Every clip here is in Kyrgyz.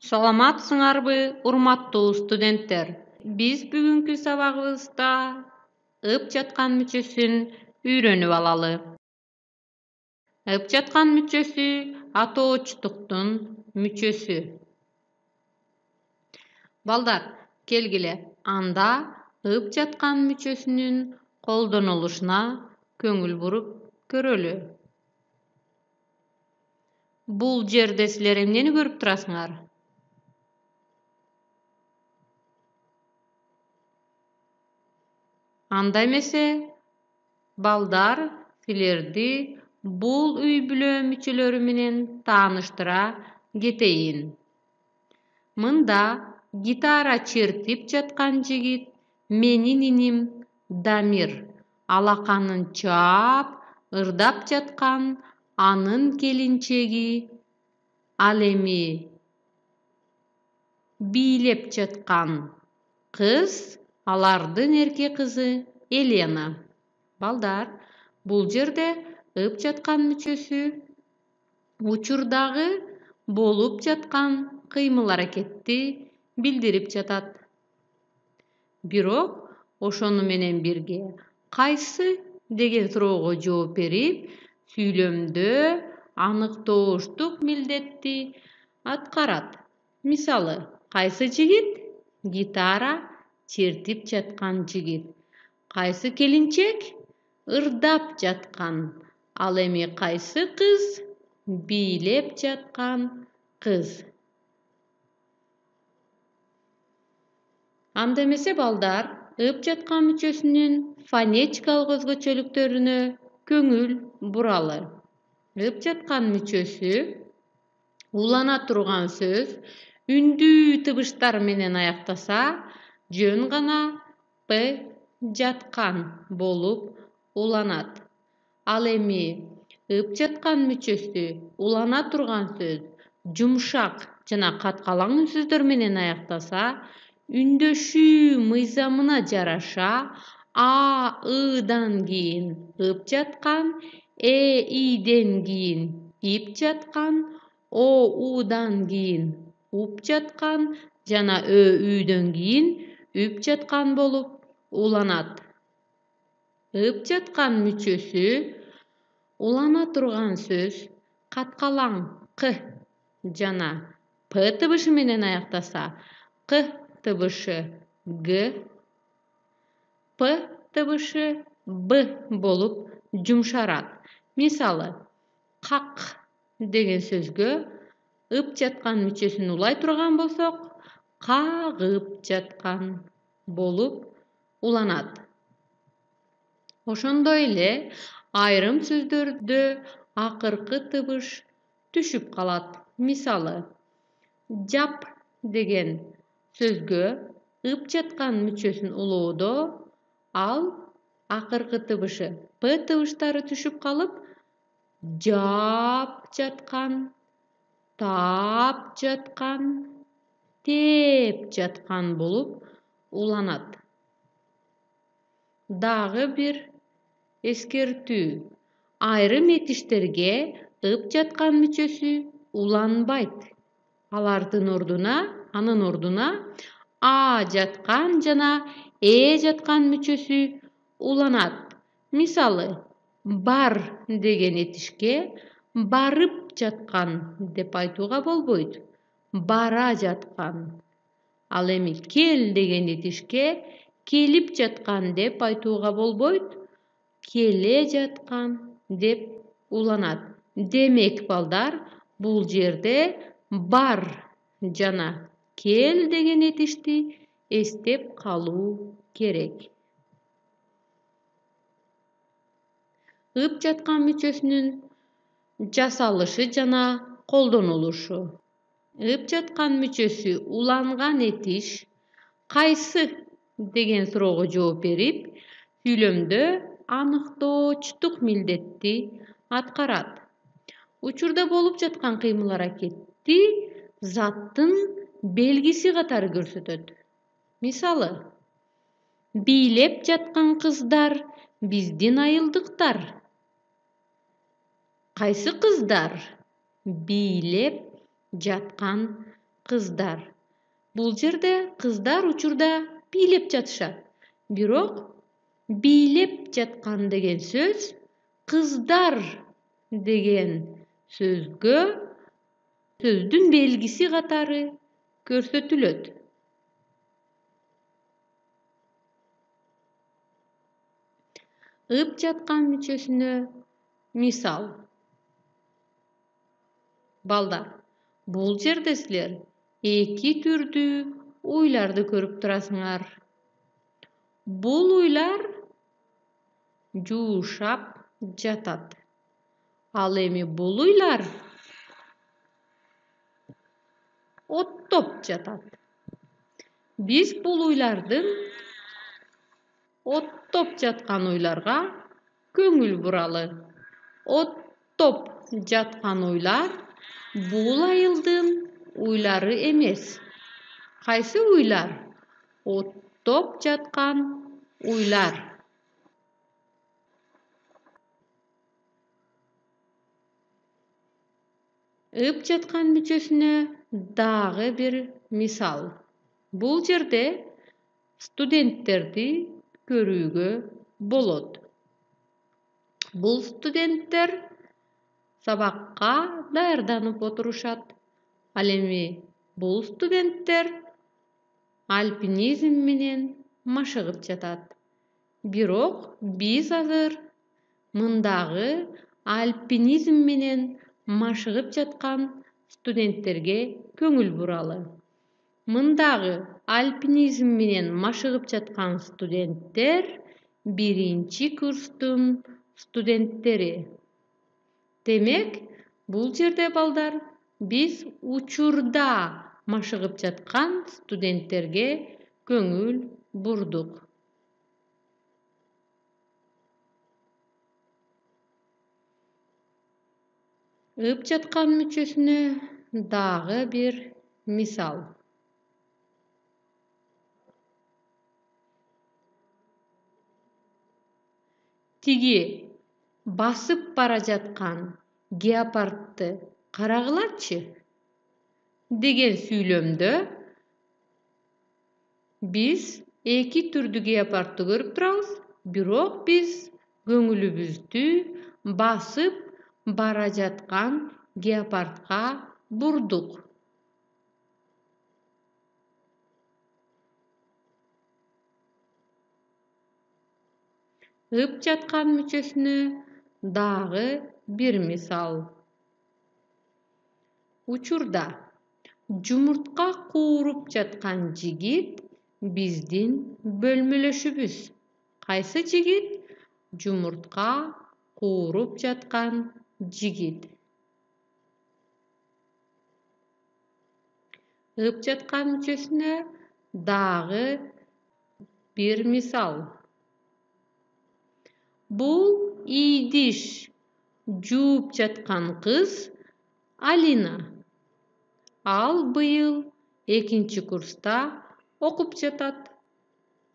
Саламатсыңарбы, урматтуу студенттер? Биз бүгүнкү сабагыбызда ып жаткан мүчөсүн үйрөнүп алалы. Ып жаткан мүчөсү атоочтуктун мүчөсү. Балдар, келгиле, анда ып жаткан мүчөсүнүн колдонулушуна көңүл буруп көрөлү. Бул жерде силер эмнени көрүп турасыңар? Анда эмесе, балдар силерди бул үй бүлө мүчөлөрү менен тааныштыра кетейин. Мында гитара чертип жаткан жигит менин иним Дамир. Алаканын чаап, ырдап жаткан анын келинчеги. Ал эми бийлеп жаткан кыз, алардын эрке кызы Елена. Балдар, бул жерде ып жаткан мүчөсү учурдагы болуп жаткан кыймыл-аракетти билдирип жатат. Бирок ошону менен бирге кайсы деген суроого жооп берип, сүйлөмдө аныктооштук милдетти аткарат. Мисалы, кайсы жигит? Гитара чертип жаткан жигит. Кайсы келинчек? Ырдап жаткан. Ал эми кайсы кыз? Бийлеп жаткан кыз. Анда эмесе балдар, ып жаткан мүчөсүнүн фонетикалык өзгөчөлүктөрүнө көңүл буралы. Ып жаткан мүчөсү улана турган сөз үндүү тыбыштар менен аяктаса, жөн гана п жаткан болуп уланат. Ал эми ып жаткан мүчөсү улана турган сөз жумшак жана каткалаң үнсүздөр менен аяктаса, үндөшүү мыйзамына жараша а, ыдан кийин ып жаткан, иден кийин ип жаткан, удан кийин уп жаткан жана үдөн кийин үп жаткан болуп уланат. Ып жаткан мүчөсү улана турган сөз каткалаң к жана п тыбышы менен аяктаса, к тыбышы г, п тыбышы б болуп жумшарат. Мисалы, как деген сөзгө ып жаткан мүчөсүн улай турган болсок, кагып жаткан болуп уланат. Ошондой эле айрым сөздөрдө акыркы тыбыш түшүп калат. Мисалы, жап деген сөзгө ып жаткан мүчөсүн улоодо ал акыркы тыбышы п тыбыштары түшүп калып, жаап жаткан, таап жаткан, тээп жаткан болуп уланат. Дагы бир эскертүү. Айрым этиштерге ып жаткан мүчөсү уланбайт. Анын ордуна а жаткан жана жаткан мүчөсү уланат. Мисалы, бар деген этишке барып жаткан деп айтууга болбойт. Бара жаткан. Ал эми кел деген этишке келип жаткан деп айтууга болбойт. Келе жаткан деп уланат. Демек, балдар, бул жерде бар жана кел деген этишти эстеп калуу керек. Ып жаткан мүчөсүнүн жасалышы жана колдонулушу. Ып жаткан мүчөсү уланган этиш кайсы деген суроого жооп берип, сүйлөмдө аныктоочтук милдетти аткарат. Учурда болуп жаткан кыймыл-аракетти заттын белгиси катары көрсөтөт. Мисалы, бийлеп жаткан кыздар биздин айылдыктар. Кайсы кыздар? Бийлеп жаткан kızдар. Бул жерде кыздар учурда бийлеп жатышат. Бирок бийлеп жаткан деген сөз кыздар деген сөздүн белгиси катары көрсөтүлөт. Ып жаткан мүчөсүнө мисал. Балдар, бул жерде силер эки түрдүү уйларды көрүп турасыңар. Бул уйлар жуушап жатат. Ал эми бул уйлар оттоп жатат. Биз бул уйлардын оттоп жаткан уйларга көңүл буралы. Оттоп жаткан уйлар бул айылдын уйлары эмес. Кайсы уйлар? Оттоп жаткан уйлар. Ып жаткан мүчөсүнө дагы бир мисал. Бул жерде студенттерди көрүүгө болот. Бул студенттер сабакка даярданып отурушат. Ал эми бул студенттер альпинизм менен машыгып жатат. Бирок биз азыр мындагы альпинизм менен машыгып жаткан студенттерге көңүл буралы. Мындагы альпинизм менен машыгып жаткан студенттер биринчи курстун студенттери. Демек, бул жерде балдар биз учурда машыгып жаткан студенттерге көңүл бурдук. Ып жаткан мүчөсүнө дагы бир мисал. Тиги басып бара жаткан геопардты карагылачы деген сүйлөмдө биз эки түрдүү геопардты көрүп турабыз, бирок биз көңүлүбүздү басып бара жаткан геопардка бурдук. Ып жаткан мүчөсүнө дагы бир мисал. Учурда жумуртка кууруп жаткан жигит биздин бөлмөлөшүбүз. Кайсы жигит? Жумуртка кууруп жаткан жигит. Ып жаткан мүчөсүнө дагы бир мисал. Бул идиш жууп жаткан кыз Алина. Ал быйыл 2-нчи курста окуп жатат.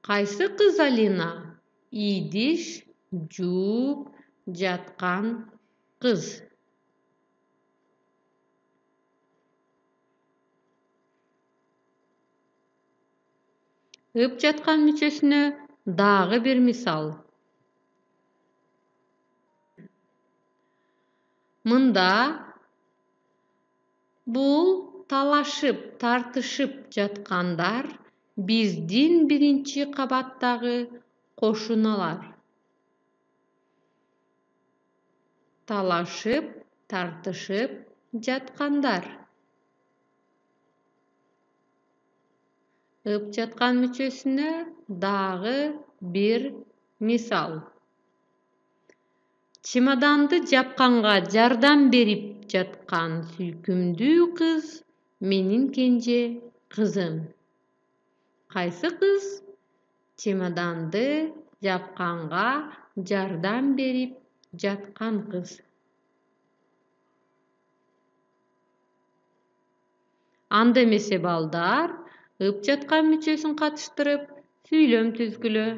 Кайсы кыз Алина? Идиш жууп жаткан кыз. Ып жаткан мүчөсүнө дагы бир мисал. Мында бул талашып, тартышып жаткандар биздин 1-нчи кабаттагы кошуналар. Талашып, тартышып жаткандар. Ып жаткан мүчөсүнө дагы бир мисал. Чемоданды жапканга жардам берип жаткан сүйкүмдүү кыз менин кенже кызым. Кайсы кыз? Чемоданды жапканга жардам берип жаткан кыз. Анда эмесе балдар, ып жаткан мүчөсүн катыштырып сүйлөм түзгүлө.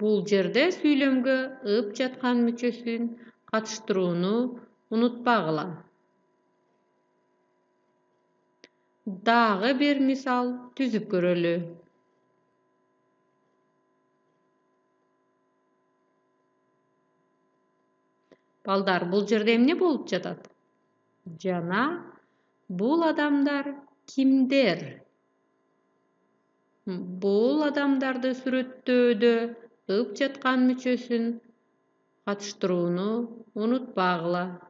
Bul jerde süýlemge ыp jatkan müçesин gatışdyruuny unutpagla. Dagy bir misal tüzüp göreli. Baldar, bul jerde emne bolup jatat? Jana, bul adamlar kimder? Bul adamdardy süretdeýde ыp jatkan müçesin gatışdyruuny unutpagla.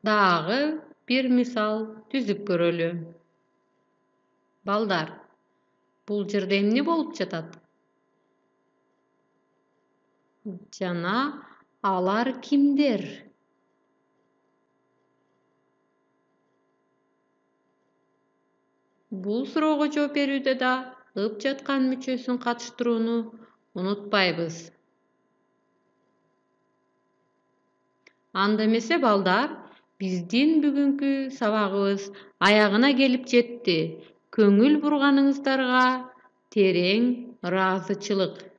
Dagy bir misal tüzüp göreli. Baldar, bul jerde emne bolup jatat? Jana, alar kimder? Bul soraga jogap berýärde da ыp jatkan müçesin gatışdyruuny unutpaýbys. Anda emese baldar, bizdin bugünkü sabagybız aýagyna gelip jetdi. Köňül burganyňyzdarga tereň razyçylyk.